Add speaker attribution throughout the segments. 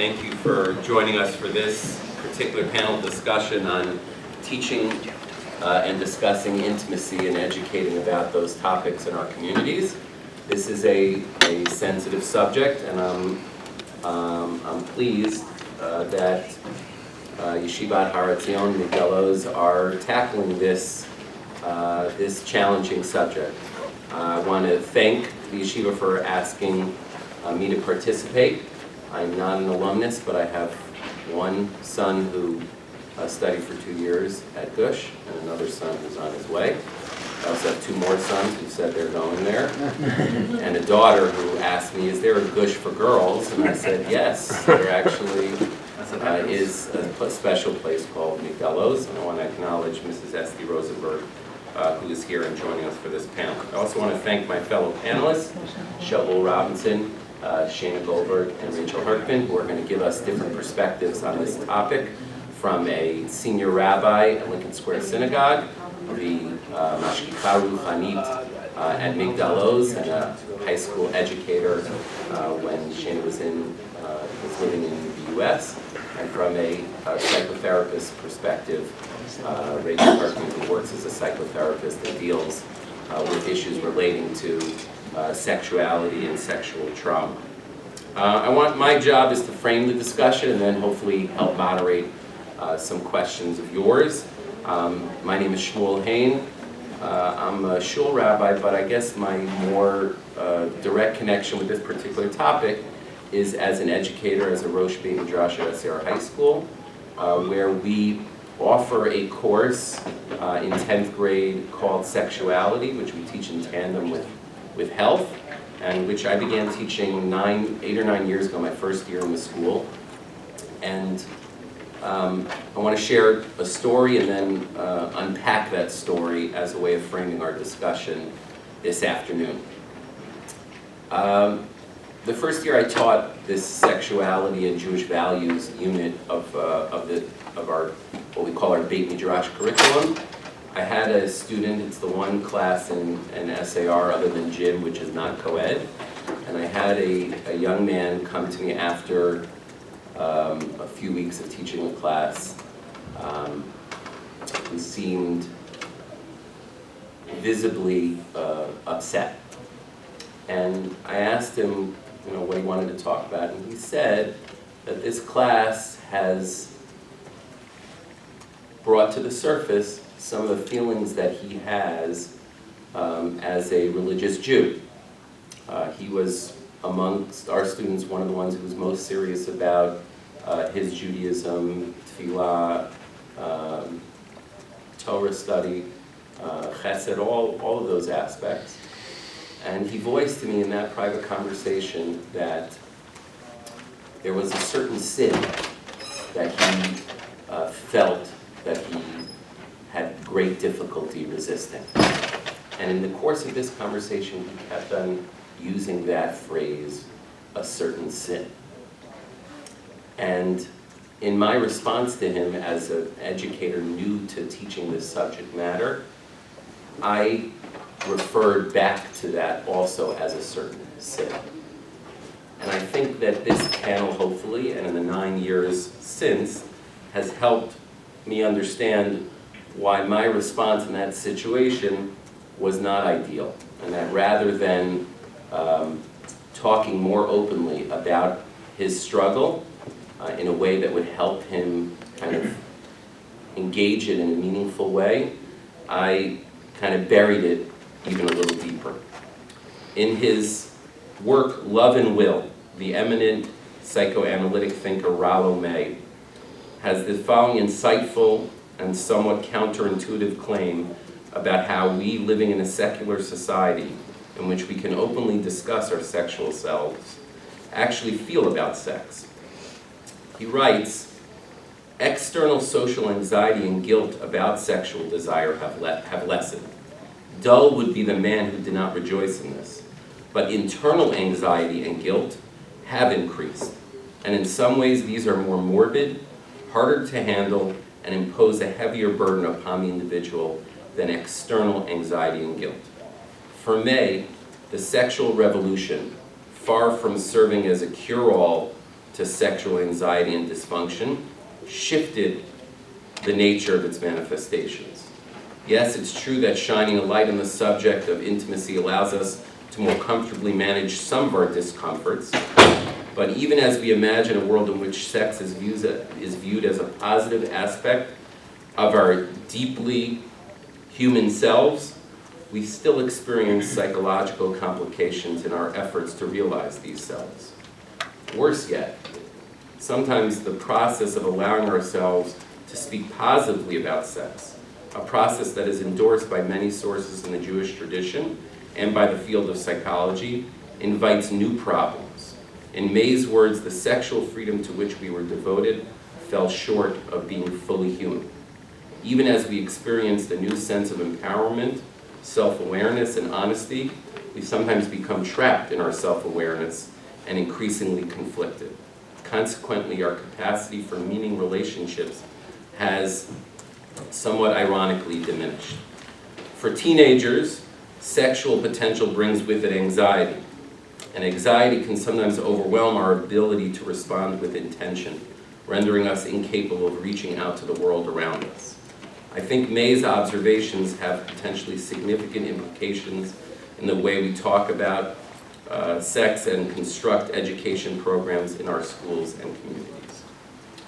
Speaker 1: Thank you for joining us for this particular panel discussion on teaching and discussing intimacy and educating about those topics in our communities. This is a sensitive subject, and I'm pleased that Yeshivat Etzion Migdal are tackling this challenging subject. I want to thank the Yeshiva for asking me to participate. I'm not an alumnus, but I have one son who studied for 2 years at Gush, and another son who's on his way. I also have 2 more sons who said they're going there, and a daughter who asked me, is there a Gush for girls? And I said, yes, there actually is a special place called Migdalos, and I want to acknowledge Mrs. Esty Rosenberg, who is here and joining us for this panel. I also want to thank my fellow panelists, Shaul Robinson, Shayna Goldberg, and Rachel Hercman, who are going to give us different perspectives on this topic, from a senior rabbi at Lincoln Square Synagogue, the Mashgicha Ruchanit at Migdalos, and a high school educator when Shayna was living in the U.S., and from a psychotherapist perspective, Rachel Hercman, who works as a psychotherapist and deals with issues relating to sexuality and sexual trauma. My job is to frame the discussion and then hopefully help moderate some questions of yours. My name is Shmuel Hain. I'm a shul rabbi, but I guess my more direct connection with this particular topic is as an educator, as a Rosh Beit Midrash at SAR High School, where we offer a course in 10th grade called Sexuality, which we teach in tandem with health, and which I began teaching 8 or 9 years ago, my first year in the school. And I want to share a story and then unpack that story as a way of framing our discussion this afternoon. The first year I taught this sexuality and Jewish values unit of our, what we call our Beit Midrash curriculum. I had a student, it's the one class in SAR other than gym, which is not co-ed, and I had a young man come to me after a few weeks of teaching the class who seemed visibly upset. And I asked him, what he wanted to talk about, and he said that this class has brought to the surface some of the feelings that he has as a religious Jew. He was, amongst our students, one of the ones who was most serious about his Judaism, tefillah, Torah study, chesed, all of those aspects. And he voiced to me in that private conversation that there was a certain sin that he felt that he had great difficulty resisting. And in the course of this conversation, he kept on using that phrase, a certain sin. And in my response to him as an educator new to teaching this subject matter, I referred back to that also as a certain sin. And I think that this panel, hopefully, and in the 9 years since, has helped me understand why my response in that situation was not ideal, and that rather than talking more openly about his struggle in a way that would help him kind of engage it in a meaningful way, I kind of buried it even a little deeper. In his work, Love and Will, the eminent psychoanalytic thinker Rollo May has the following insightful and somewhat counterintuitive claim about how we, living in a secular society in which we can openly discuss our sexual selves, actually feel about sex. He writes, external social anxiety and guilt about sexual desire have lessened. Dull would be the man who did not rejoice in this. But internal anxiety and guilt have increased. And in some ways these are more morbid, harder to handle, and impose a heavier burden upon the individual than external anxiety and guilt. For May, the sexual revolution, far from serving as a cure-all to sexual anxiety and dysfunction shifted the nature of its manifestations. Yes, it's true that shining a light on the subject of intimacy allows us to more comfortably manage some of our discomforts, but even as we imagine a world in which sex is viewed as a positive aspect of our deeply human selves, we still experience psychological complications in our efforts to realize these selves. Worse yet, sometimes the process of allowing ourselves to speak positively about sex, a process that is endorsed by many sources in the Jewish tradition and by the field of psychology, invites new problems. In May's words, the sexual freedom to which we were devoted fell short of being fully human. Even as we experienced a new sense of empowerment, self-awareness, and honesty, we sometimes become trapped in our self-awareness and increasingly conflicted. Consequently, our capacity for meaning relationships has somewhat ironically diminished. For teenagers, sexual potential brings with it anxiety, and anxiety can sometimes overwhelm our ability to respond with intention, rendering us incapable of reaching out to the world around us. I think May's observations have potentially significant implications in the way we talk about sex and construct education programs in our schools and communities.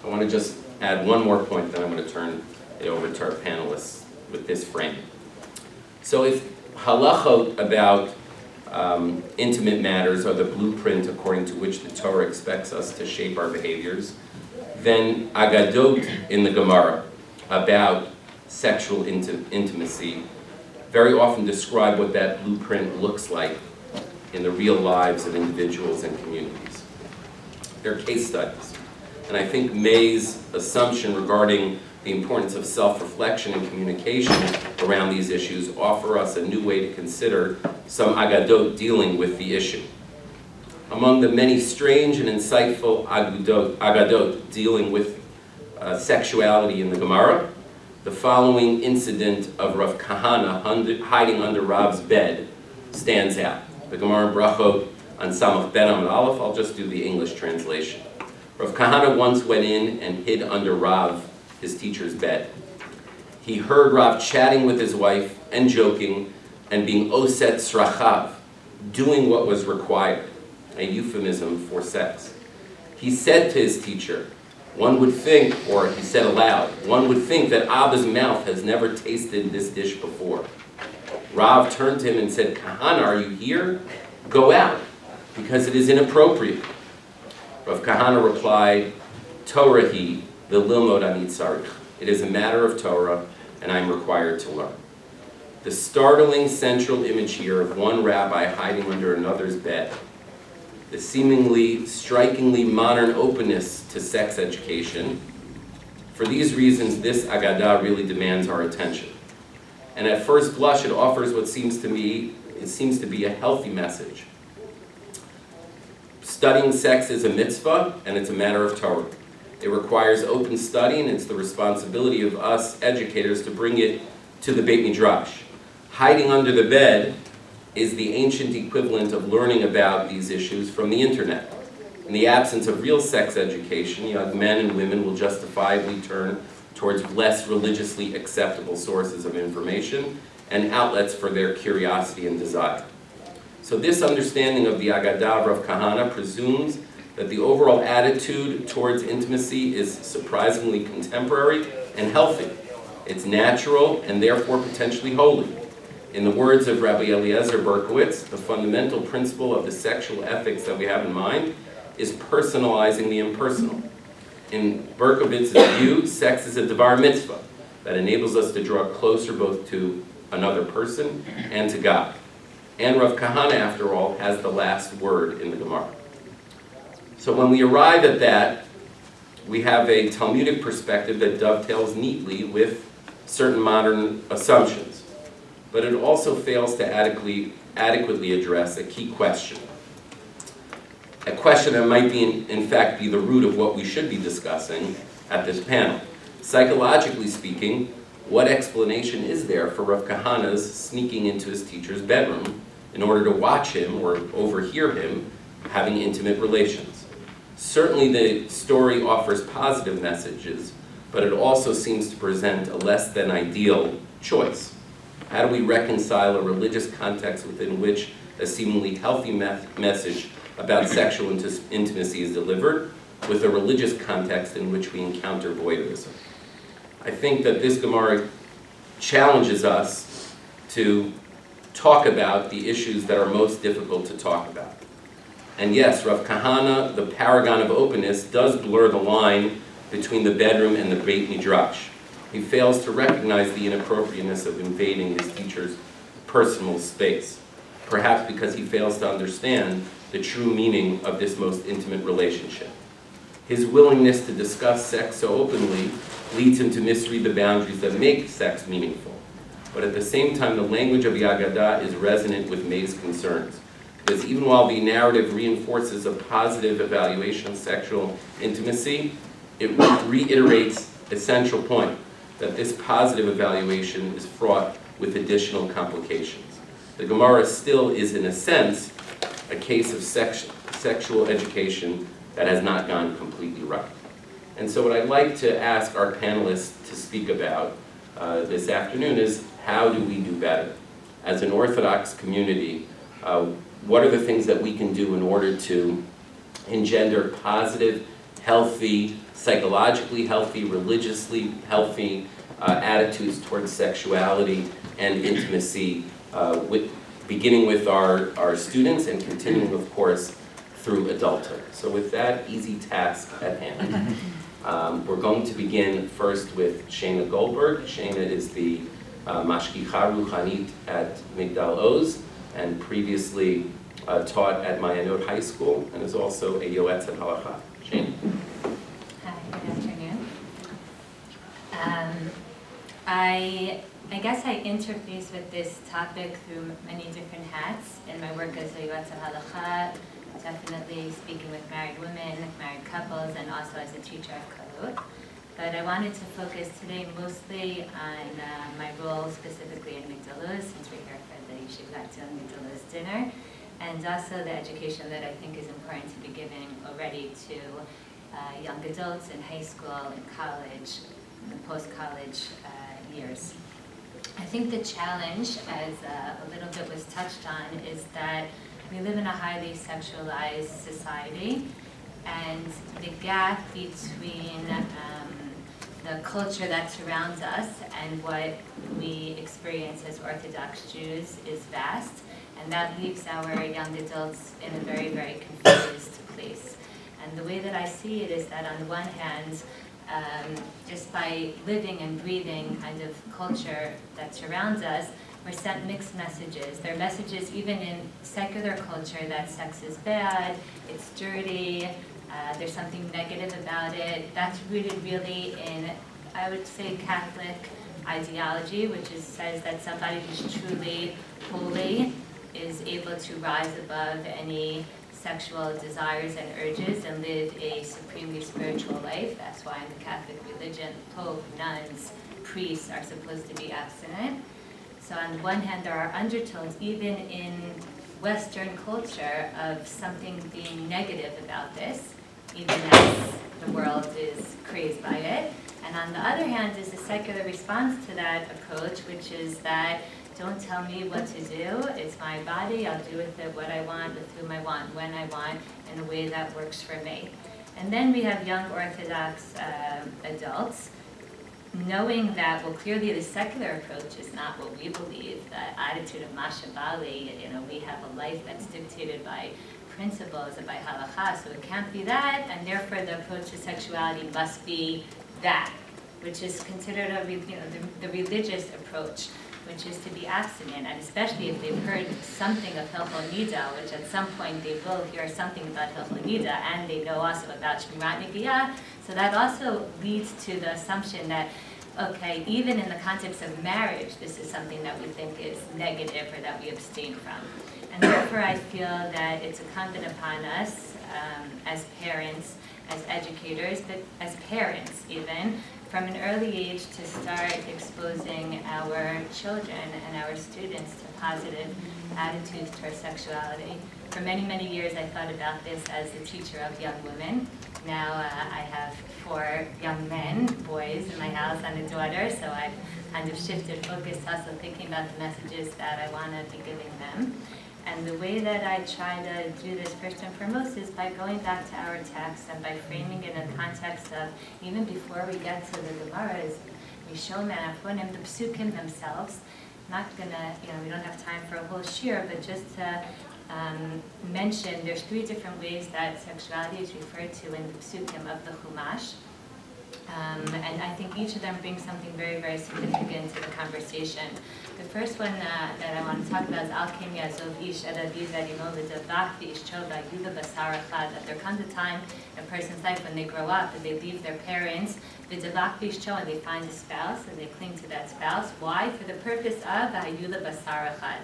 Speaker 1: I want to just add one more point, then I'm going to turn it over to our panelists with this frame. So if Halacha about intimate matters are the blueprint according to which the Torah expects us to shape our behaviors, then Agadot in the Gemara about sexual intimacy very often describe what that blueprint looks like in the real lives of individuals and communities. They're case studies. And I think May's assumption regarding the importance of self-reflection and communication around these issues offer us a new way to consider some agadot dealing with the issue. Among the many strange and insightful agadot dealing with sexuality in the Gemara, the following incident of Rav Kahana hiding under Rav's bed stands out. The Gemara Brachot on Samach Ben Amud Aleph, I'll just do the English translation. Rav Kahana once went in and hid under Rav, his teacher's bed. He heard Rav chatting with his wife and joking and being oset srachav, doing what was required, a euphemism for sex. He said to his teacher, one would think, or he said aloud, one would think that Abba's mouth has never tasted this dish before. Rav turned to him and said, Kahana, are you here? Go out, because it is inappropriate. Rav Kahana replied, TORAH the lilmod ani tzarich. It is a matter of Torah, and I am required to learn. The startling central image here of one rabbi hiding under another's bed, the seemingly strikingly modern openness to sex education, for these reasons, this Agadah really demands our attention. And at first blush, it offers what seems to be a healthy message. Studying sex is a mitzvah, and it's a matter of Torah. It requires open study, and it's the responsibility of us educators to bring it to the Beit Midrash. Hiding under the bed is the ancient equivalent of learning about these issues from the internet. In the absence of real sex education, young men and women will justifiably turn towards less religiously acceptable sources of information and outlets for their curiosity and desire. So this understanding of the Agadah of Rav Kahana presumes that the overall attitude towards intimacy is surprisingly contemporary and healthy. It's natural and therefore potentially holy. In the words of Rabbi Eliezer Berkowitz, the fundamental principle of the sexual ethics that we have in mind is personalizing the impersonal. In Berkowitz's view, sex is a devar mitzvah that enables us to draw closer both to another person and to God. And Rav Kahana, after all, has the last word in the Gemara. So when we arrive at that, we have a Talmudic perspective that dovetails neatly with certain modern assumptions. But it also fails to adequately address a key question. A question that might in fact be the root of what we should be discussing at this panel. Psychologically speaking, what explanation is there for Rav Kahana's sneaking into his teacher's bedroom in order to watch him or overhear him having intimate relations? Certainly the story offers positive messages, but it also seems to present a less than ideal choice. How do we reconcile a religious context within which a seemingly healthy message about sexual intimacy is delivered with a religious context in which we encounter voyeurism? I think that this Gemara challenges us to talk about the issues that are most difficult to talk about. And yes, Rav Kahana, the paragon of openness, does blur the line between the bedroom and the Beit Midrash. He fails to recognize the inappropriateness of invading his teacher's personal space, perhaps because he fails to understand the true meaning of this most intimate relationship. His willingness to discuss sex so openly leads him to misread the boundaries that make sex meaningful. But at the same time, the language of Yagadah is resonant with May's concerns. Because even while the narrative reinforces a positive evaluation of sexual intimacy, it reiterates a central point, that this positive evaluation is fraught with additional complications. The Gemara still is, in a sense, a case of sexual education that has not gone completely right. And so what I'd like to ask our panelists to speak about this afternoon is, how do we do better? As an Orthodox community, what are the things that we can do in order to engender positive, healthy, psychologically healthy, religiously healthy attitudes towards sexuality and intimacy, beginning with our students and continuing, of course, through adulthood. So with that easy task at hand, we're going to begin first with Shayna Goldberg. Shayna is the Mashgicha Ruchanit at Migdal Oz, and previously taught at Bnot High School, and is also a Yoetzet Halacha. Shayna.
Speaker 2: Hi, good afternoon. I guess I interface with this topic through many different hats in my work as a Yoetzet Halacha, definitely speaking with married women, married couples, and also as a teacher of Chul. But I wanted to focus today mostly on my role specifically in Migdal Oz, since we're here for the Yeshivat Migdal Oz dinner, and also the education that I think is important to be given already to young adults in high school and college, and the post-college years. I think the challenge, as a little bit was touched on, is that we live in a highly sexualized society, and the gap between the culture that surrounds us and what we experience as Orthodox Jews is vast, and that leaves our young adults in a very, very confused place. And the way that I see it is that on the one hand, just by living and breathing kind of culture that surrounds us, we're sent mixed messages. There are messages even in secular culture that sex is bad, it's dirty, there's something negative about it. That's rooted really in, I would say, Catholic ideology, which says that somebody who's truly holy is able to rise above any sexual desires and urges and live a supremely spiritual life. That's why in the Catholic religion, Pope, nuns, priests are supposed to be abstinent. So on the one hand, there are undertones, even in Western culture, of something being negative about this, even as the world is crazed by it. And on the other hand is the secular response to that approach, which is that don't tell me what to do, it's my body, I'll do with it what I want, with whom I want, when I want, in a way that works for me. And then we have young Orthodox adults, knowing that, well, clearly the secular approach is not what we believe, the attitude of Masha Bali, we have a life that's dictated by principles and by Halacha, so it can't be that, and therefore the approach to sexuality must be that, which is considered the religious approach, which is to be abstinent, and especially if they've heard something of Hilchot Nida, which at some point they will hear something about Hilchot Nida, and they know also about Shmirat Negiah, so that also leads to the assumption that, okay, even in the context of marriage, this is something that we think is negative or that we abstain from. And therefore I feel that it's incumbent upon us as parents, as educators, but as parents even, from an early age to start exposing our children and our students to positive attitudes towards sexuality. For many, many years I thought about this as a teacher of young women. Now I have 4 young men, boys in my house, and a daughter, so I've kind of shifted focus to also thinking about the messages that I want to be giving them. And the way that I try to do this first and foremost is by going back to our text and by framing it in the context of, even before we get to the Gemaras, Rishon and Achronim, the Psukim themselves. I'm not gonna, we don't have time for a whole shir, but just to mention, there's 3 different ways that sexuality is referred to in the Psukim of the Chumash. And I think each of them brings something very, very significant to the conversation. The first one that I want to talk about is Al Kem Yazov Ish Ed Aviv Imo V'Davach V'Ishcho V'Yuda Basar Echad. That there comes a time in a person's life when they grow up and they leave their parents, V'Davach V'Ishcho, and they find a spouse and they cling to that spouse. Why? For the purpose of V'Yuda Basar Echad.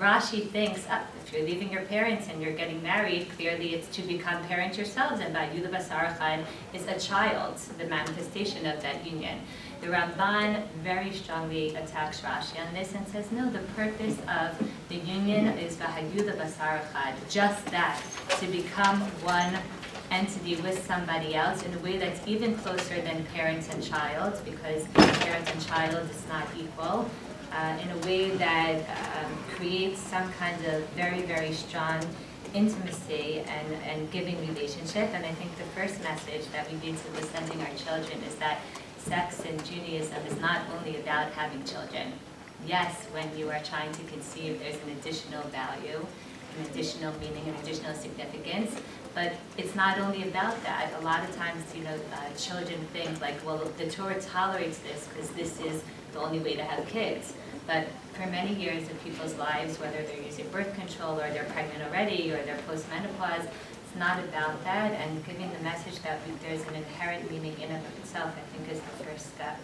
Speaker 2: Rashi thinks, if you're leaving your parents and you're getting married, clearly it's to become parents yourselves, and Vayuda Basar Echad is a child, the manifestation of that union. The Ramban very strongly attacks Rashi on this and says, no, the purpose of the union is Vayuda Basar Echad, just that, to become one entity with somebody else in a way that's even closer than parents and child, because parents and child is not equal. In a way that creates some kind of very, very strong intimacy and giving relationship. And I think the first message that we need to be sending our children is that sex in Judaism is not only about having children. Yes, when you are trying to conceive, there's an additional value, an additional meaning, an additional significance. But it's not only about that. A lot of times, children think like, well, the Torah tolerates this because this is the only way to have kids. But for many years of people's lives, whether they're using birth control or they're pregnant already or they're postmenopause, it's not about that. And giving the message that there's an inherent meaning in and of itself, I think, is the first step.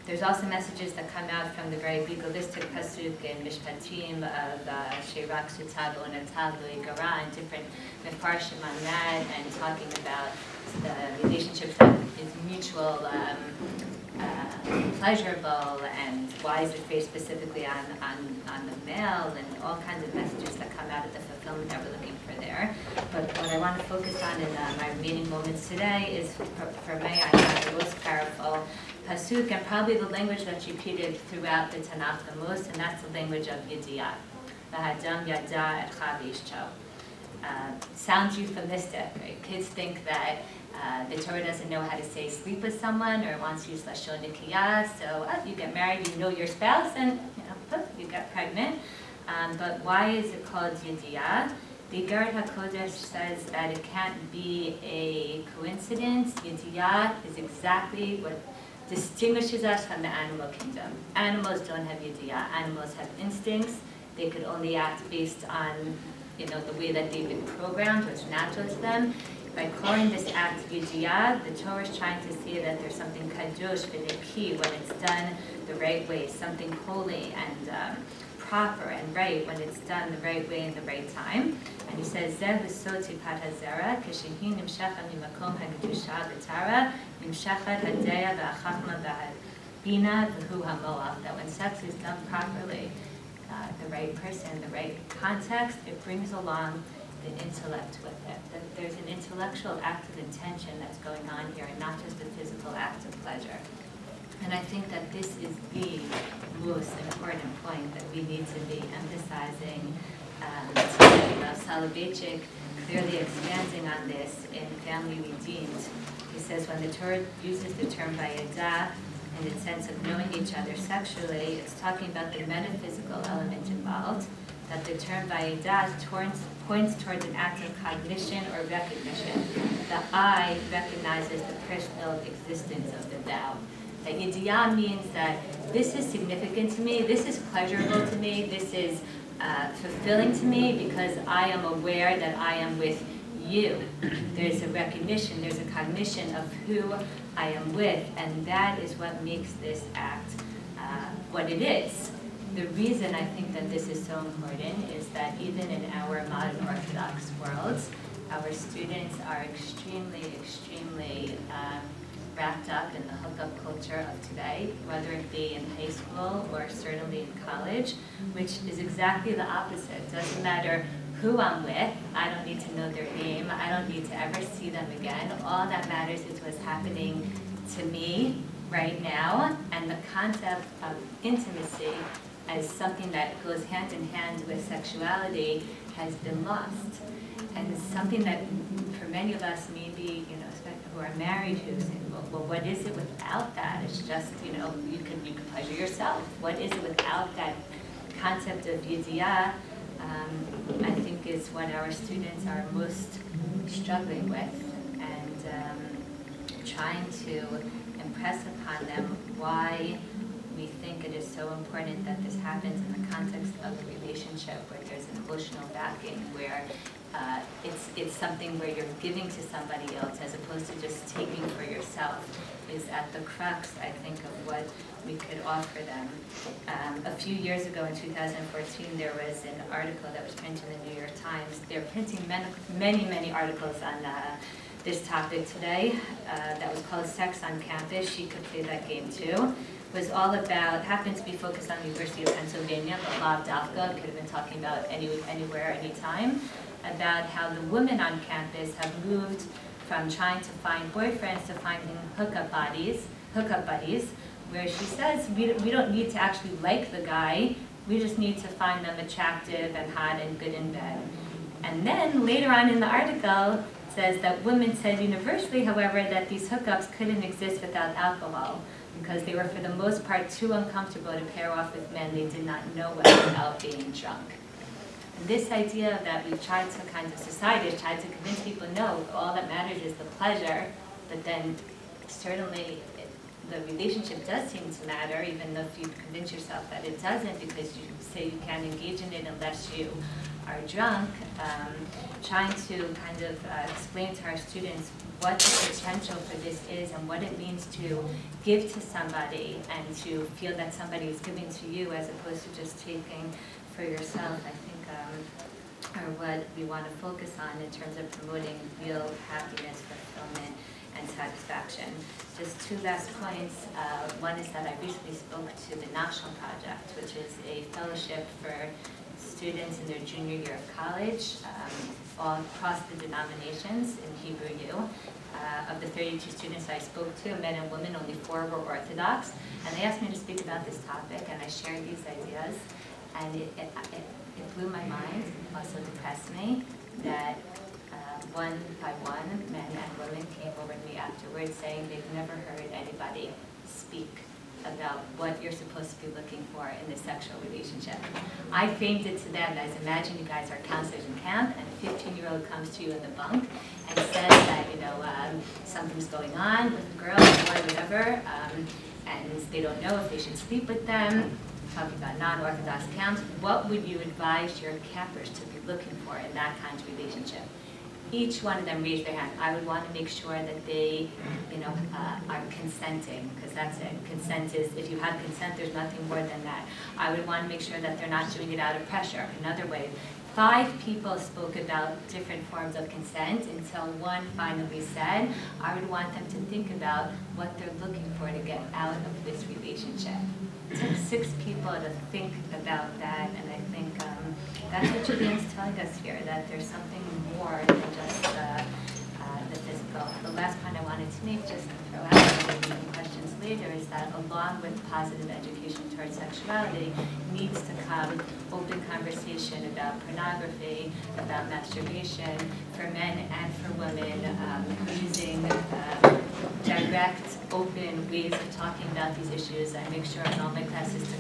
Speaker 2: There's also messages that come out from the very legalistic pasuk in Mishpatim of Sherak Sutav Onatav Gara and different mefarshim on that, and talking about the relationships that is mutual, pleasurable, and why is it based specifically on the male, and all kinds of messages that come out of the fulfillment that we're looking for there. But what I want to focus on in my remaining moments today is, for me, I find the most powerful pasuk, and probably the language that's repeated throughout the Tanakh the most, and that's the language of Yediyah. V'hadam yada etcha v'ishcho. Sounds euphemistic, right? Kids think that the Torah doesn't know how to say sleep with someone, or wants to use lashon nikiyah. So you get married, you know your spouse, and you get pregnant. But why is it called Yediyah? The Igarat HaKodesh says that it can't be a coincidence. Yediyah is exactly what distinguishes us from the animal kingdom. Animals don't have Yediyah. Animals have instincts. They could only act based on the way that they've been programmed, what's natural to them. By calling this act Yediyah, the Torah is trying to say that there's something kadosh v'neki when it's done the right way, something holy and proper and right when it's done the right way in the right time. And he says, Zeh v'sot tipat hazera, kishehi nimshecha mimakom ha'kedusha v'tara, nimshechat hadeya v'achachma v'habina v'hu ha'moach. That when sex is done properly, the right person, the right context, it brings along the intellect with it. That there's an intellectual act of intention that's going on here, and not just a physical act of pleasure. And I think that this is the most important point that we need to be emphasizing today. Soloveitchik clearly expanding on this in Family Redeemed. He says when the Torah uses the term vayedah in the sense of knowing each other sexually, it's talking about the metaphysical element involved, that the term vayedah points towards an act of cognition or recognition. The I recognizes the personal existence of the thou. That Yediyah means that this is significant to me, this is pleasurable to me, this is fulfilling to me because I am aware that I am with you. There's a recognition, there's a cognition of who I am with, and that is what makes this act what it is. The reason I think that this is so important is that even in our modern Orthodox worlds, our students are extremely wrapped up in the hookup culture of today, whether it be in high school or certainly in college, which is exactly the opposite. It doesn't matter who I'm with. I don't need to know their name. I don't need to ever see them again. All that matters is what's happening to me right now, and the concept of intimacy as something that goes hand in hand with sexuality has been lost. And it's something that for many of us, maybe, who are married, who say, well, what is it without that? It's just, you can pleasure yourself. What is it without that concept of yidiyah? I think is what our students are most struggling with, and trying to impress upon them why we think it is so important that this happens in the context of a relationship where there's an emotional backing, where it's something where you're giving to somebody else as opposed to just taking for yourself, is at the crux, I think, of what we could offer them. A few years ago in 2014, there was an article that was printed in the New York Times. They're printing many articles on this topic today that was called Sex on Campus. She could play that game too. It was all about, happened to be focused on the University of Pennsylvania, but Lav Dafka could have been talking about anywhere, anytime, about how the women on campus have moved from trying to find boyfriends to finding hookup buddies, where she says we don't need to actually like the guy, we just need to find them attractive and hot and good in bed. And then later on in the article, it says that women said universally, however, that these hookups couldn't exist without alcohol, because they were for the most part too uncomfortable to pair off with men they did not know well without being drunk. And this idea that we've tried to society has tried to convince people, no, all that matters is the pleasure, but then certainly the relationship does seem to matter, even though if you convince yourself that it doesn't, because you say you can't engage in it unless you are drunk. Trying to explain to our students what the potential for this is and what it means to give to somebody and to feel that somebody is giving to you as opposed to just taking for yourself, I think are what we want to focus on in terms of promoting real happiness, fulfillment, and satisfaction. Just two last points. One is that I recently spoke to the National Project, which is a fellowship for students in their junior year of college, all across the denominations in Hebrew U. Of the 32 students I spoke to, men and women, only 4 were Orthodox, and they asked me to speak about this topic, and I shared these ideas, and it blew my mind, also depressed me, that one by one, men and women came over to me afterwards saying they've never heard anybody speak about what you're supposed to be looking for in a sexual relationship. I framed it to them as, imagine you guys are counselors in camp, and a 15-year-old comes to you in the bunk and says that, something's going on with a girl, boy, whatever, and they don't know if they should sleep with them, talking about non-Orthodox camps. What would you advise your campers to be looking for in that kind of relationship? Each one of them raised their hand. I would want to make sure that they, are consenting, because that's it. Consent is, if you have consent, there's nothing more than that. I would want to make sure that they're not doing it out of pressure. Another way, 5 people spoke about different forms of consent until one finally said, I would want them to think about what they're looking for to get out of this relationship. It took 6 people to think about that, and I think that's what Julian's telling us here, that there's something more than just the physical. The last point I wanted to make, just to throw out maybe questions later, is that along with positive education towards sexuality needs to come open conversation about pornography, about masturbation, for men and for women, using direct, open ways of talking about these issues. I make sure in all my classes to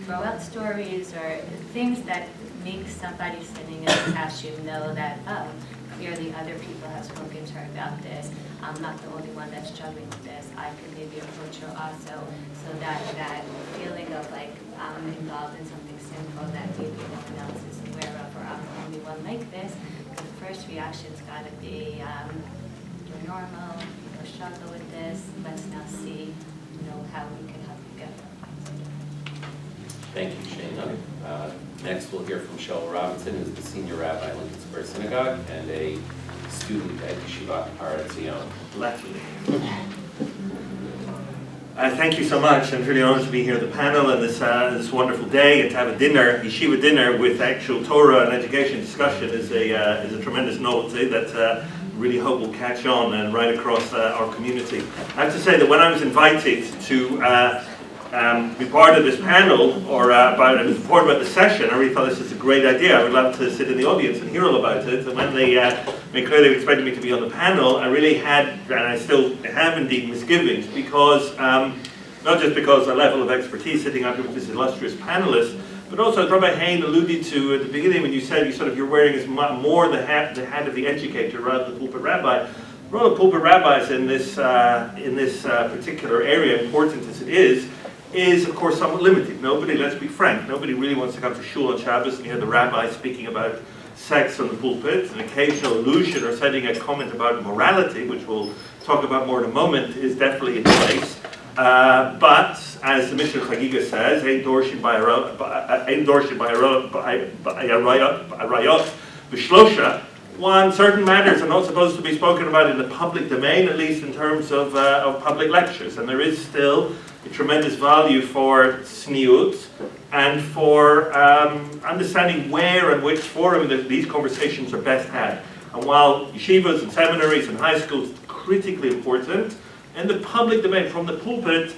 Speaker 2: throw out stories or things that make somebody sitting in the classroom know that, oh, clearly other people have spoken to her about this. I'm not the only one that's struggling with this. I could maybe approach her also, so that feeling of like I'm involved in something sinful that maybe no one else is aware of, or I'm the only one like this. The first reaction's got to be, you're normal, people struggle with this. Let's now see, how we can help you get there.
Speaker 1: Thank you, Shayna. Next, we'll hear from Shaul Robinson, who's the senior rabbi at Lincoln Square Synagogue and a student at Yeshivat Etzion.
Speaker 3: Lucky. Thank you so much. I'm really honored to be here at the panel on this wonderful day, and to have a dinner, yeshiva dinner, with actual Torah and education discussion is a tremendous novelty that really hope will catch on and right across our community. I have to say that when I was invited to be part of this panel, or I was informed about the session, I really thought this is a great idea. I would love to sit in the audience and hear all about it. And when they made clear they expected me to be on the panel, I really had, and I still have indeed, misgivings, because not just because the level of expertise sitting up here with this illustrious panelist, but also as Rabbi Hain alluded to at the beginning when you said you're wearing as more the hat of the educator rather than the pulpit rabbi. The role of pulpit rabbis in this particular area, important as it is of course somewhat limited. Nobody, let's be frank, nobody really wants to come to Shul on Shabbos and hear the rabbi speaking about sex on the pulpit. An occasional allusion or setting a comment about morality, which we'll talk about more in a moment, is definitely in place. But as the Mishnah Chagiga says, Ein dorshin by arayot b'shlosha. One, certain matters are not supposed to be spoken about in the public domain, at least in terms of public lectures. And there is still a tremendous value for tzniut and for understanding where and which forum these conversations are best had. And while yeshivas and seminaries and high schools are critically important, in the public domain, from the pulpit,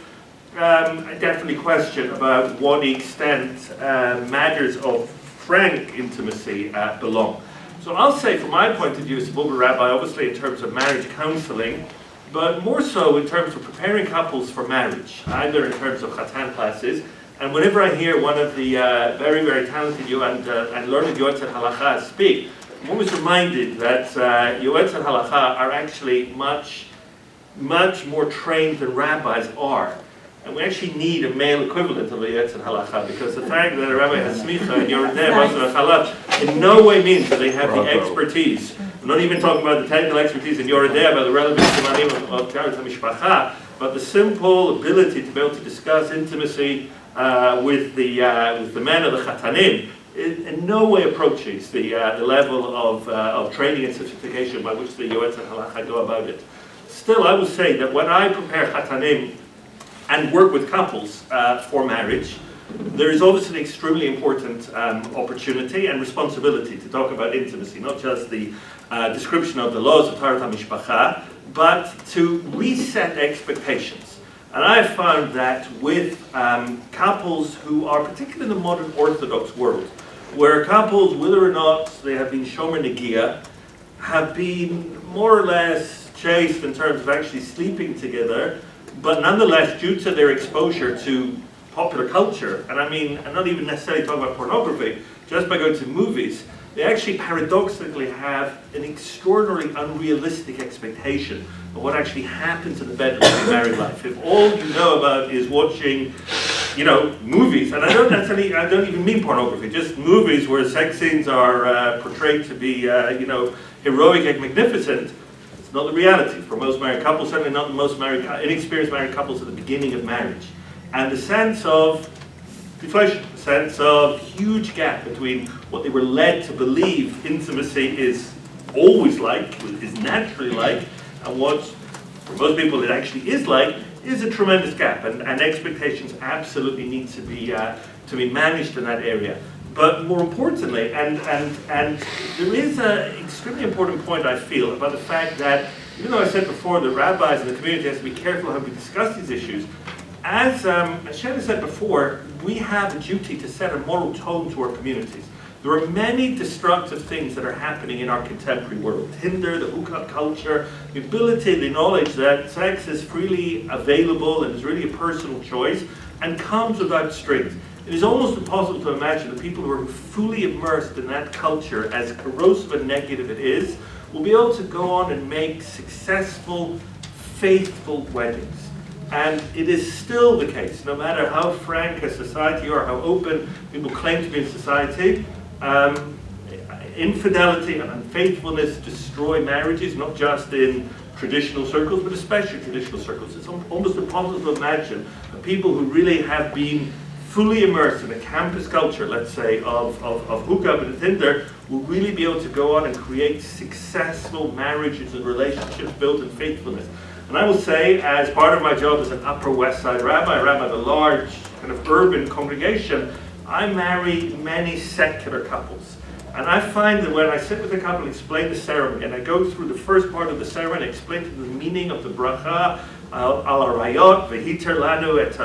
Speaker 3: I definitely question about what extent matters of frank intimacy belong. So I'll say, from my point of view as a pulpit rabbi, obviously in terms of marriage counseling, but more so in terms of preparing couples for marriage, either in terms of chatan classes. And whenever I hear one of the very, very talented and learned Yoetzet Halacha speak, I'm always reminded that Yoetzet Halacha are actually much more trained than rabbis are. And we actually need a male equivalent of a Yoetzet Halacha, because the fact that a rabbi has smicha and Yoredeh in no way means that they have the expertise. I'm not even talking about the technical expertise in Yoredeh, about the relevant simanim of Taharat HaMishpacha, but the simple ability to be able to discuss intimacy with the men of the chatanim in no way approaches the level of training and certification by which the Yoetzet Halacha go about it. Still, I will say that when I prepare chatanim and work with couples for marriage, there is obviously an extremely important opportunity and responsibility to talk about intimacy, not just the description of the laws of Taharat HaMishpacha, but to reset expectations. And I have found that with couples who are, particularly in the modern Orthodox world, where couples, whether or not they have been shomer negia, have been more or less chaste in terms of actually sleeping together, but nonetheless, due to their exposure to popular culture, and I mean, I'm not even necessarily talking about pornography, just by going to movies, they actually paradoxically have an extraordinarily unrealistic expectation of what actually happens in the bedroom in married life. If all you know about is watching, movies, and I don't even mean pornography, just movies where sex scenes are portrayed to be, heroic and magnificent, it's not the reality for most married couples, certainly not the most inexperienced married couples at the beginning of marriage. And the sense of deflation, the sense of huge gap between what they were led to believe intimacy is always like, is naturally like, and what, for most people, it actually is like, is a tremendous gap. And expectations absolutely need to be managed in that area. But more importantly, and there is an extremely important point, I feel, about the fact that, even though I said before that rabbis and the community has to be careful how we discuss these issues, as Shayna said before, we have a duty to set a moral tone to our communities. There are many destructive things that are happening in our contemporary world. Tinder, the hookah culture, the ability, the knowledge that sex is freely available and is really a personal choice and comes without strings. It is almost impossible to imagine that people who are fully immersed in that culture, as corrosive and negative it is, will be able to go on and make successful, faithful weddings. And it is still the case, no matter how frank a society or how open people claim to be in society, infidelity and unfaithfulness destroy marriages, not just in traditional circles, but especially traditional circles. It's almost impossible to imagine that people who really have been fully immersed in a campus culture, let's say, of hookah and Tinder, will really be able to go on and create successful marriages and relationships built in faithfulness. And I will say, as part of my job as an Upper West Side rabbi, I rabbi a large kind of urban congregation, I marry many secular couples. And I find that when I sit with a couple and explain the ceremony, and I go through the first part of the ceremony, I explain to them the meaning of the bracha, al arayot, v'hiter lanu et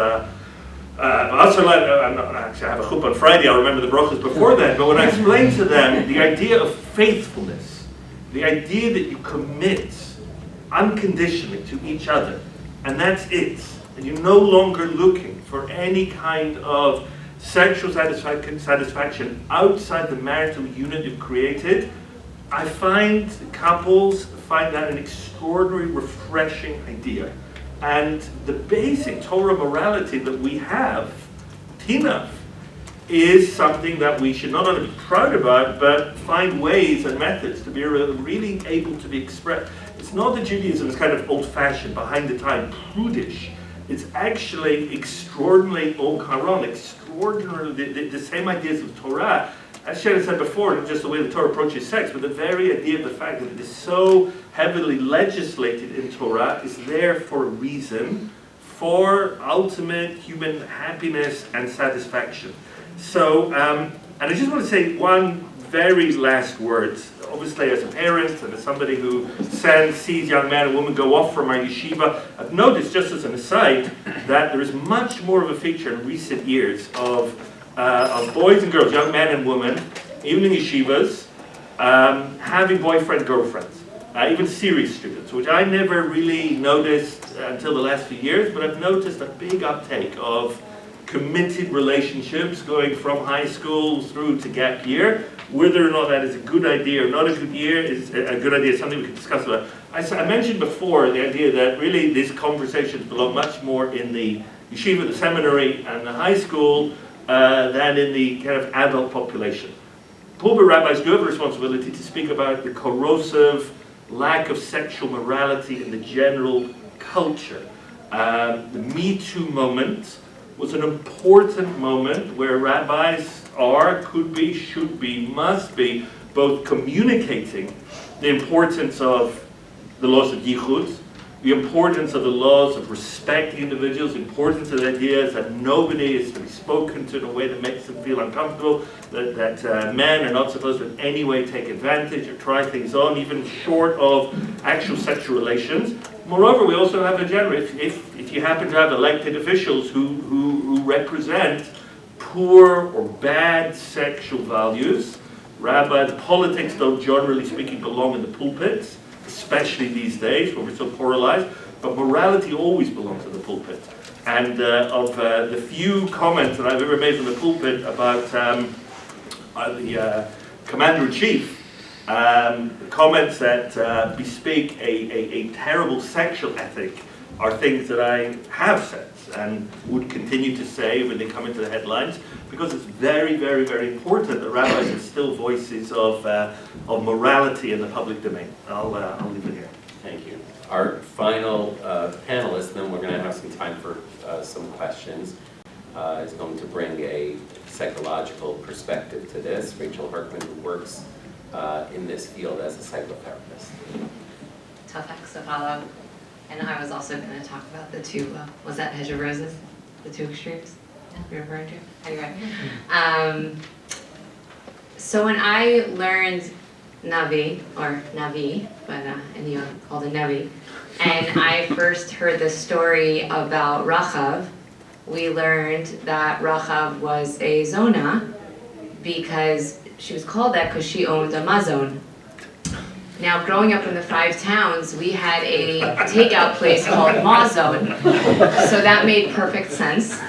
Speaker 3: actually, I have a chuppah on Friday, I'll remember the brachas before then, but when I explain to them the idea of faithfulness, the idea that you commit unconditionally to each other, and that's it, and you're no longer looking for any kind of sexual satisfaction outside the marital unit you've created, I find couples find that an extraordinary, refreshing idea. And the basic Torah morality that we have, enough, is something that we should not only be proud about, but find ways and methods to be really able to be expressed. It's not that Judaism is kind of old-fashioned, behind the time, prudish. It's actually extraordinarily okaron, extraordinarily the same ideas of Torah. As Shayna said before, not just the way the Torah approaches sex, but the very idea of the fact that it is so heavily legislated in Torah is there for a reason, for ultimate human happiness and satisfaction. So, and I just want to say one very last word. Obviously, as a parent and as somebody who sees young man and woman go off from our yeshiva, I've noticed, just as an aside, that there is much more of a feature in recent years of boys and girls, young men and women, even in yeshivas, having boyfriend-girlfriends, even serious students, which I never really noticed until the last few years, but I've noticed a big uptake of committed relationships going from high school through to gap year. Whether or not that is a good idea or not a good idea is something we can discuss about. I mentioned before the idea that really these conversations belong much more in the yeshiva, the seminary, and the high school than in the kind of adult population. Pulpit rabbis do have a responsibility to speak about the corrosive lack of sexual morality in the general culture. The Me Too moment was an important moment where rabbis could be, should be, must be, both communicating the importance of the laws of yichud, the importance of the laws of respecting individuals, the importance of the ideas that nobody is to be spoken to in a way that makes them feel uncomfortable, that men are not supposed to in any way take advantage or try things on, even short of actual sexual relations. Moreover, we also have a general, if you happen to have elected officials who represent poor or bad sexual values, rabbis, politics don't generally speaking belong in the pulpits, especially these days when we're so polarized, but morality always belongs in the pulpit. And of the few comments that I've ever made from the pulpit about the Commander-in-Chief, comments that bespeak a terrible sexual ethic are things that I have said and would continue to say when they come into the headlines, because it's very, very, very important that rabbis are still voices of morality in the public domain. I'll leave it here.
Speaker 1: Thank you. Our final panelist, then we're going to have some time for some questions, is going to bring a psychological perspective to this. Rachel Hercman, who works in this field as a psychotherapist.
Speaker 4: Tough acts to follow. And I was also going to talk about the two, was that hedge of roses? The two extremes you're referring to? Anyway. So when I learned Navi, or Navi, but in New York called a Navi, and I first heard the story about Rachav, we learned that Rachav was a Zona because she was called that because she owned a mazon. Now, growing up in the 5 towns, we had a takeout place called Mazon, so that made perfect sense.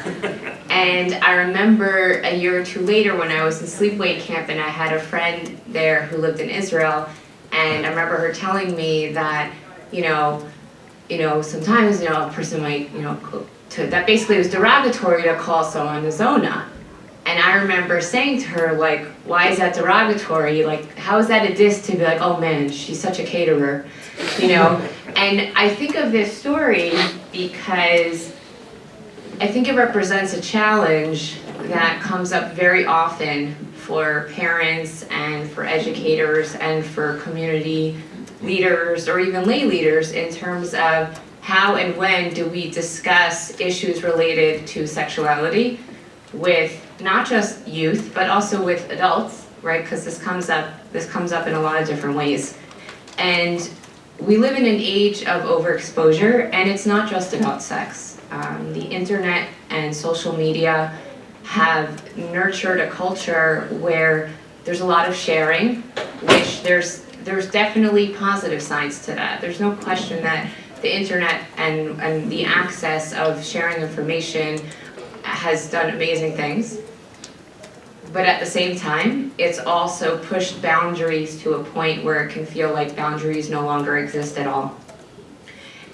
Speaker 4: And I remember a year or two later when I was in sleepaway camp and I had a friend there who lived in Israel, and I remember her telling me that, sometimes, a person might, that basically was derogatory to call someone a Zona. And I remember saying to her, like, why is that derogatory? Like, how is that a diss to be like, oh man, she's such a caterer, And I think of this story because I think it represents a challenge that comes up very often for parents and for educators and for community leaders or even lay leaders in terms of how and when do we discuss issues related to sexuality with not just youth, but also with adults, right? Because this comes up in a lot of different ways. And we live in an age of overexposure, and it's not just about sex. The internet and social media have nurtured a culture where there's a lot of sharing, which there's definitely positive sides to that. There's no question that the internet and the access of sharing information has done amazing things. But at the same time, it's also pushed boundaries to a point where it can feel like boundaries no longer exist at all.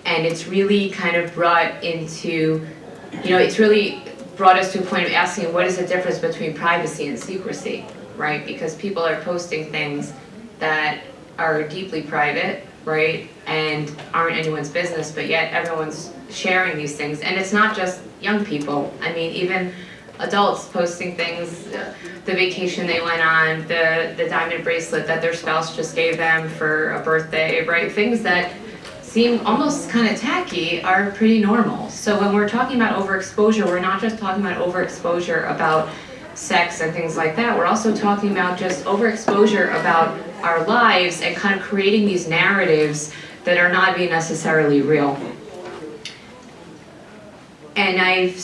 Speaker 4: And it's really kind of brought into, it's really brought us to a point of asking what is the difference between privacy and secrecy, right? Because people are posting things that are deeply private, right? And aren't anyone's business, but yet everyone's sharing these things. And it's not just young people. I mean, even adults posting things, the vacation they went on, the diamond bracelet that their spouse just gave them for a birthday, right? Things that seem almost kind of tacky are pretty normal. So when we're talking about overexposure, we're not just talking about overexposure about sex and things like that. We're also talking about just overexposure about our lives and kind of creating these narratives that are not even necessarily real. And I've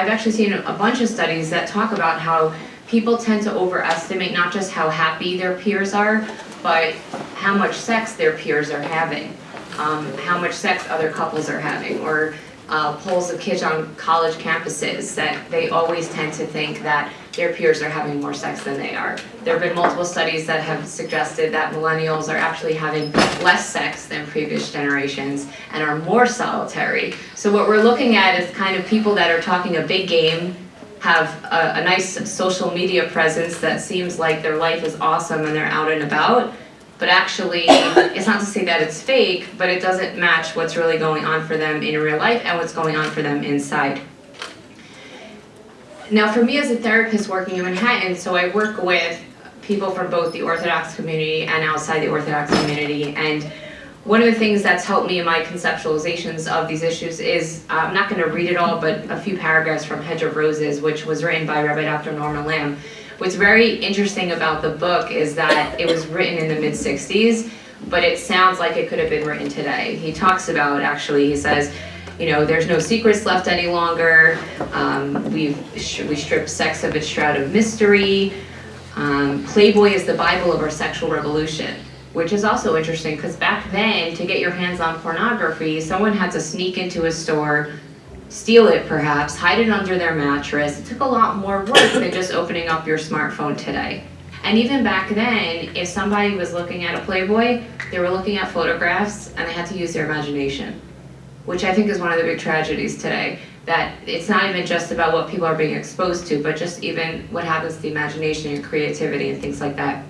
Speaker 4: actually seen a bunch of studies that talk about how people tend to overestimate not just how happy their peers are, but how much sex their peers are having, how much sex other couples are having, or polls of kids on college campuses that they always tend to think that their peers are having more sex than they are. There have been multiple studies that have suggested that millennials are actually having less sex than previous generations and are more solitary. So what we're looking at is kind of people that are talking a big game, have a nice social media presence that seems like their life is awesome and they're out and about, but actually it's not to say that it's fake, but it doesn't match what's really going on for them in real life and what's going on for them inside. Now for me as a therapist working in Manhattan, so I work with people from both the Orthodox community and outside the Orthodox community, and one of the things that's helped me in my conceptualizations of these issues is, I'm not going to read it all, but a few paragraphs from Hedge of Roses, which was written by Rabbi Dr. Norman Lamb. What's very interesting about the book is that it was written in the mid-60s, but it sounds like it could have been written today. He talks about, actually, he says, there's no secrets left any longer. We stripped sex of its shroud of mystery. Playboy is the Bible of our sexual revolution, which is also interesting because back then, to get your hands on pornography, someone had to sneak into a store, steal it perhaps, hide it under their mattress. It took a lot more work than just opening up your smartphone today. And even back then, if somebody was looking at a Playboy, they were looking at photographs and they had to use their imagination, which I think is one of the big tragedies today, that it's not even just about what people are being exposed to, but just even what happens to the imagination and creativity and things like that.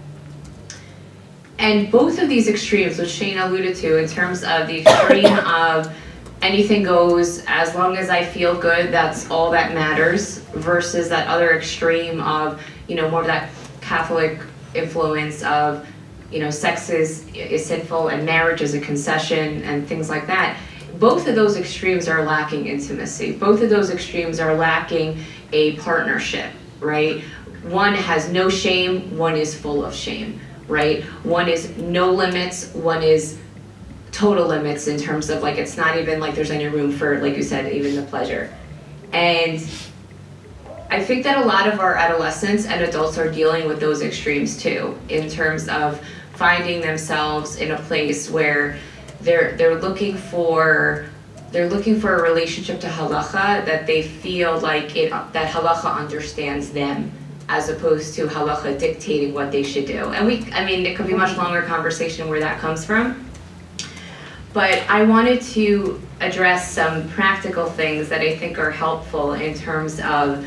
Speaker 4: And both of these extremes, which Shayna alluded to, in terms of the extreme of anything goes, as long as I feel good, that's all that matters, versus that other extreme of, more of that Catholic influence of, sex is sinful and marriage is a concession and things like that. Both of those extremes are lacking intimacy. Both of those extremes are lacking a partnership, right? One has no shame, one is full of shame, right? One is no limits, one is total limits in terms of it's not even like there's any room for, like you said, even the pleasure. And I think that a lot of our adolescents and adults are dealing with those extremes too, in terms of finding themselves in a place where they're looking for a relationship to halacha that they feel like that halacha understands them, as opposed to halacha dictating what they should do. And it could be a much longer conversation where that comes from. But I wanted to address some practical things that I think are helpful in terms of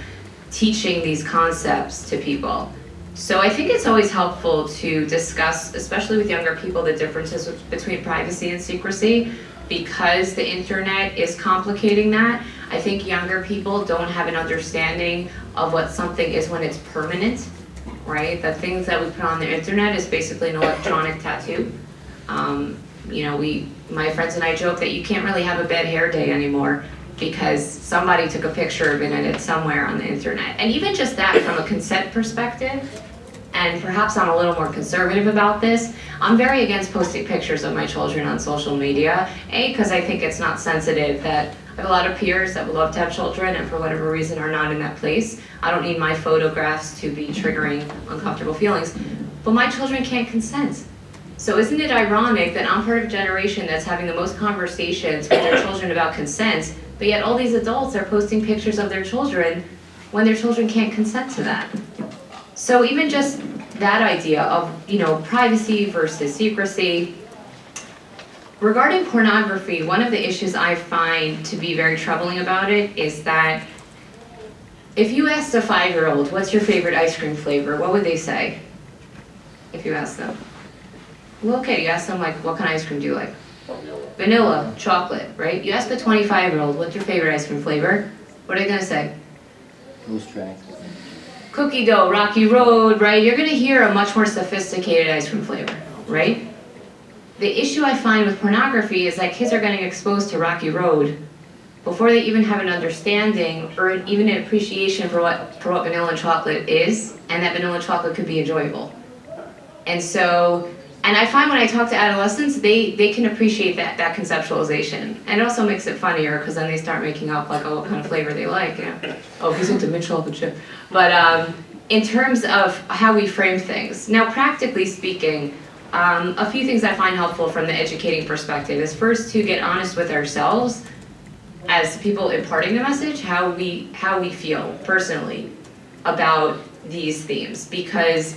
Speaker 4: teaching these concepts to people. So I think it's always helpful to discuss, especially with younger people, the differences between privacy and secrecy, because the internet is complicating that. I think younger people don't have an understanding of what something is when it's permanent, right? The things that we put on the internet is basically an electronic tattoo. my friends and I joke that you can't really have a bad hair day anymore because somebody took a picture of it somewhere on the internet. And even just that from a consent perspective, and perhaps I'm a little more conservative about this, I'm very against posting pictures of my children on social media. Because I think it's not sensitive that I have a lot of peers that would love to have children and for whatever reason are not in that place. I don't need my photographs to be triggering uncomfortable feelings, but my children can't consent. So isn't it ironic that I'm part of a generation that's having the most conversations with their children about consent, but yet all these adults are posting pictures of their children when their children can't consent to that? So even just that idea of, privacy versus secrecy. Regarding pornography, one of the issues I find to be very troubling about it is that if you asked a 5-year-old, what's your favorite ice cream flavor, what would they say? If you asked them. Well, okay, you ask them what kind of ice cream do you like? Vanilla, chocolate, right? You ask a 25-year-old, what's your favorite ice cream flavor? What are they gonna say?
Speaker 5: Goose track.
Speaker 4: Cookie dough, Rocky Road, right? You're gonna hear a much more sophisticated ice cream flavor, right? The issue I find with pornography is that kids are getting exposed to Rocky Road before they even have an understanding or even an appreciation for what vanilla and chocolate is, and that vanilla and chocolate could be enjoyable. And I find when I talk to adolescents, they can appreciate that conceptualization. And it also makes it funnier because then they start making up what kind of flavor they like. Oh, he's into mint chocolate chip. But in terms of how we frame things, now practically speaking, a few things I find helpful from the educating perspective is first to get honest with ourselves as people imparting the message, how we feel personally about these themes, because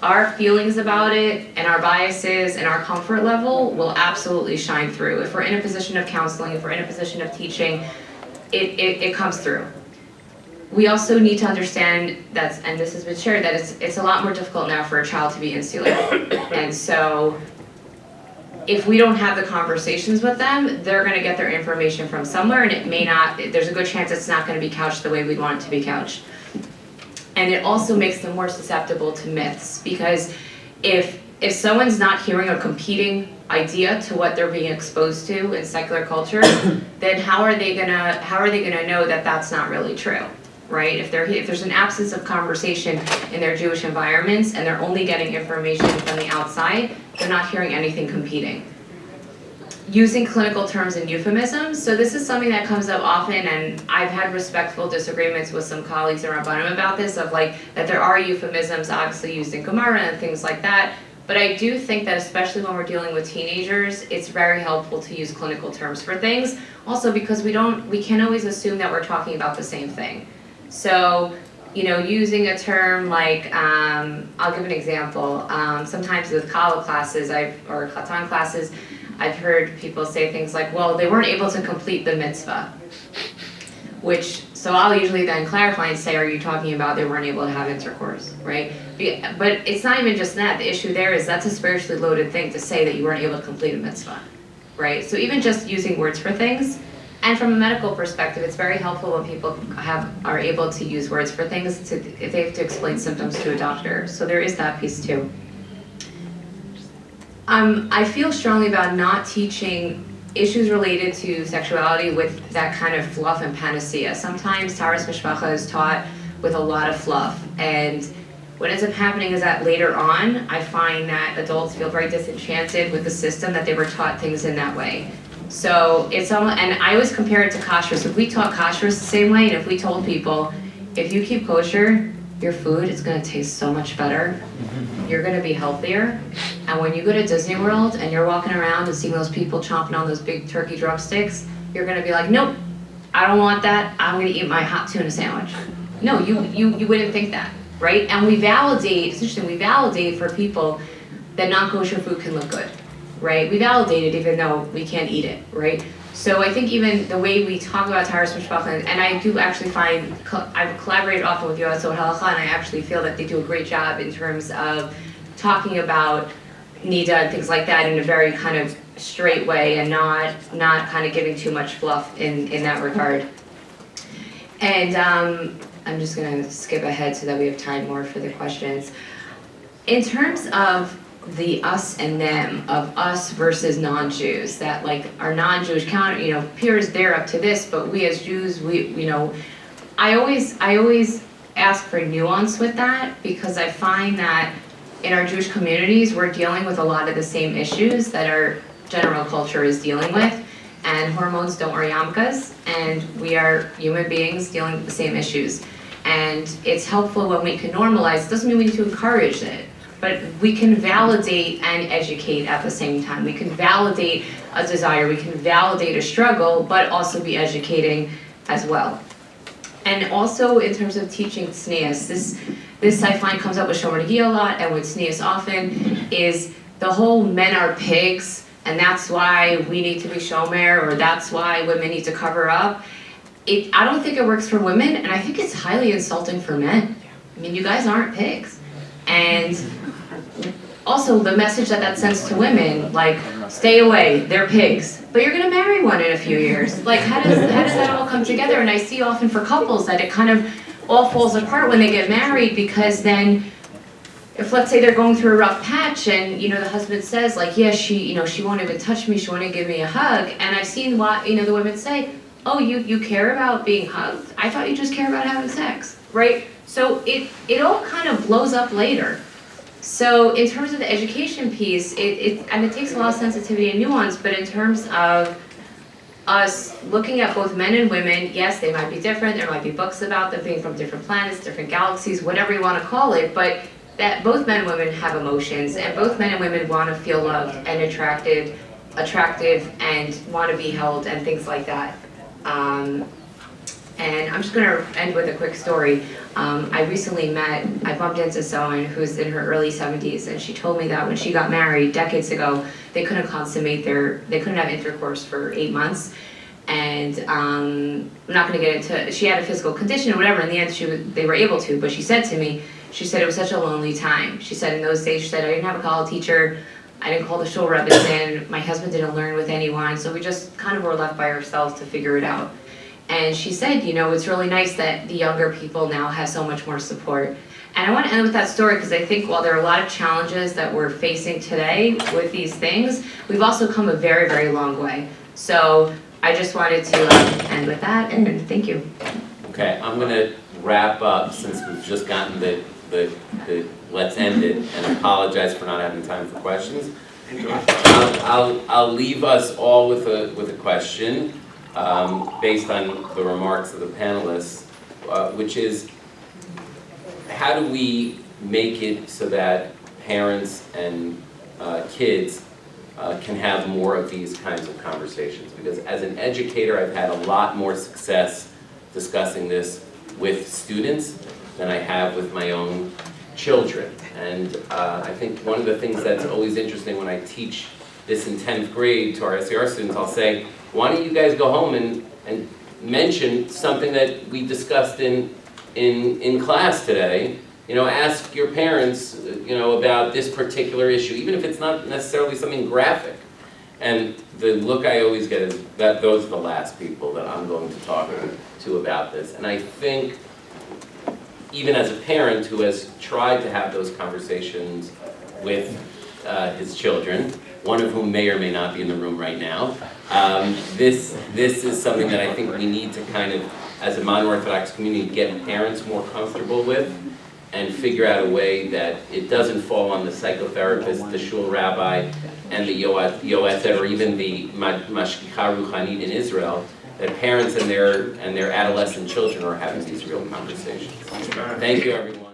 Speaker 4: our feelings about it and our biases and our comfort level will absolutely shine through. If we're in a position of counseling, if we're in a position of teaching, it comes through. We also need to understand that, and this has been shared, that it's a lot more difficult now for a child to be insular. And so if we don't have the conversations with them, they're gonna get their information from somewhere, and it may not, there's a good chance it's not gonna be couched the way we want it to be couched. And it also makes them more susceptible to myths, because if someone's not hearing a competing idea to what they're being exposed to in secular culture, then how are they gonna know that that's not really true, right? If there's an absence of conversation in their Jewish environments and they're only getting information from the outside, they're not hearing anything competing. Using clinical terms and euphemisms. So this is something that comes up often, and I've had respectful disagreements with some colleagues in Rabbanim about this, of that there are euphemisms obviously used in Gemara and things like that. But I do think that especially when we're dealing with teenagers, it's very helpful to use clinical terms for things. Also because we can't always assume that we're talking about the same thing. So, using a term like, I'll give an example. Sometimes with Kala classes, or Chatan classes, I've heard people say things like, well, they weren't able to complete the mitzvah. So I'll usually then clarify and say, are you talking about they weren't able to have intercourse, right? But it's not even just that. The issue there is that's a spiritually loaded thing to say that you weren't able to complete a mitzvah, right? So even just using words for things, and from a medical perspective, it's very helpful when people are able to use words for things if they have to explain symptoms to a doctor. So there is that piece too. I feel strongly about not teaching issues related to sexuality with that kind of fluff and panacea. Sometimes Taras Mishpacha is taught with a lot of fluff, and what ends up happening is that later on, I find that adults feel very disenchanted with the system that they were taught things in that way. So it's almost, and I always compare it to kashrus. If we taught kashrus the same way, and if we told people, if you keep kosher, your food is going to taste so much better. You're going to be healthier. And when you go to Disney World and you're walking around and seeing those people chomping on those big turkey drumsticks, you're going to be like, nope, I don't want that. I'm going to eat my hot tuna sandwich. No, you wouldn't think that, right? And we validate, it's interesting, we validate for people that non-kosher food can look good, right? We validate it even though we can't eat it, right? So I think even the way we talk about Taras Mishpacha, and I do actually find, I've collaborated often with Yoetzet Halacha, and I actually feel that they do a great job in terms of talking about Nida and things like that in a very kind of straight way and not kind of giving too much fluff in that regard. And I'm just gonna skip ahead so that we have time more for the questions. In terms of the us and them of us versus non-Jews, that like our non-Jewish counter, peers, they're up to this, but we as Jews, I always ask for nuance with that, because I find that in our Jewish communities, we're dealing with a lot of the same issues that our general culture is dealing with, and hormones don't wear yarmulkes, and we are human beings dealing with the same issues. And it's helpful when we can normalize. It doesn't mean we need to encourage it, but we can validate and educate at the same time. We can validate a desire, we can validate a struggle, but also be educating as well. And also in terms of teaching tznius, this I find comes up with Shomer Negiah a lot and with tznius often, is the whole men are pigs, and that's why we need to be shomer, or that's why women need to cover up. I don't think it works for women, and I think it's highly insulting for men. I mean, you guys aren't pigs. And also the message that sends to women, like, stay away, they're pigs. But you're gonna marry one in a few years. Like, how does that all come together? And I see often for couples that it kind of all falls apart when they get married, because then, if let's say they're going through a rough patch and, the husband says like, yeah, she won't even touch me, she won't even give me a hug. And I've seen the women say, oh, you care about being hugged? I thought you just care about having sex, right? So it all kind of blows up later. So in terms of the education piece, it takes a lot of sensitivity and nuance, but in terms of us looking at both men and women, yes, they might be different, there might be books about them being from different planets, different galaxies, whatever you want to call it, but that both men and women have emotions, and both men and women want to feel loved and attractive and want to be held and things like that. And I'm just going to end with a quick story. I bumped into someone who's in her early 70s, and she told me that when she got married decades ago, they couldn't have intercourse for 8 months. And I'm not going to get into, she had a physical condition or whatever, in the end they were able to, but she said to me, it was such a lonely time. She said in those days, I didn't have a college teacher, I didn't call the Shul Rebbe's in, my husband didn't learn with anyone, so we just kind of were left by ourselves to figure it out. And she said, it's really nice that the younger people now have so much more support. And I want to end with that story because I think while there are a lot of challenges that we're facing today with these things, we've also come a very, very long way. So I just wanted to end with that, and thank you.
Speaker 1: Okay, I'm going to wrap up since we've just gotten the let's end it, and apologize for not having time for questions. I'll leave us all with a question based on the remarks of the panelists, which is, how do we make it so that parents and kids can have more of these kinds of conversations? Because as an educator, I've had a lot more success discussing this with students than I have with my own children. And I think one of the things that's always interesting when I teach this in 10th grade to our SER students, I'll say, why don't you guys go home and mention something that we discussed in class today. Ask your parents, about this particular issue, even if it's not necessarily something graphic. And the look I always get is that those are the last people that I'm going to talk to about this. And I think, even as a parent who has tried to have those conversations with his children, one of whom may or may not be in the room right now, this is something that I think we need to kind of, as a modern Orthodox community, get parents more comfortable with and figure out a way that it doesn't fall on the psychotherapist, the Shul Rabbi, and the Yoetzet, or even the Mashgicha Ruchanit in Israel, that parents and their adolescent children are having these real conversations. Thank you, everyone.